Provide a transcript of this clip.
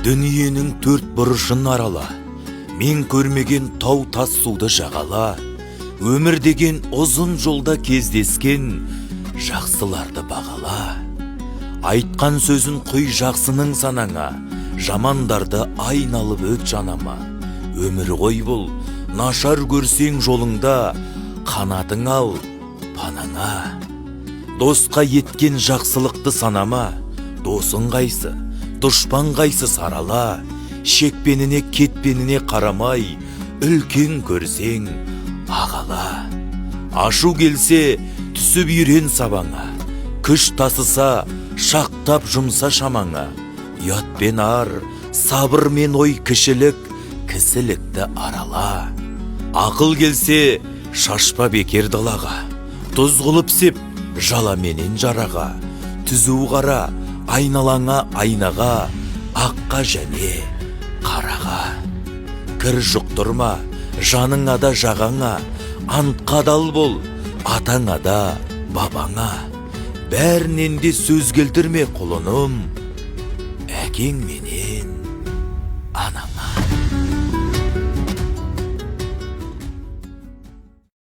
Дүниенің төрт бұрышын арала, мен көрмеген тау тас суды жағала, өмір деген ұзын жолда кездескен жақсыларды бағала. Айтқан сөзін құй жақсының санаңа, жамандарды айналып өт жанама. Өмір ғой бұл, нашар көрсең жолыңда, қанатың ал панаңа. Досқа еткен жақсылықты санама, досың қайсы, дұшпан қайсы сарала. Шекпеніне кетпеніне қарамай, үлкен көрсең ағала. Ашу келсе түсіп үйрен сабаңа, күш тасыса шақтап жұмса шамаңа. Ұят пен ар, сабыр мен ой кішілік, кісілікті арала. Ақыл келсе шашпа бекер далаға, тұз қылып сеп жала менен жараға. Түзу қара айналаңа айнаға, аққа және қараға. Кір жұқтырма жаныңа да жағаңа, антқа адал бол атаңа да бабаңа. Бәрінен де сөз келтірме құлыным, әкең менен анаңа.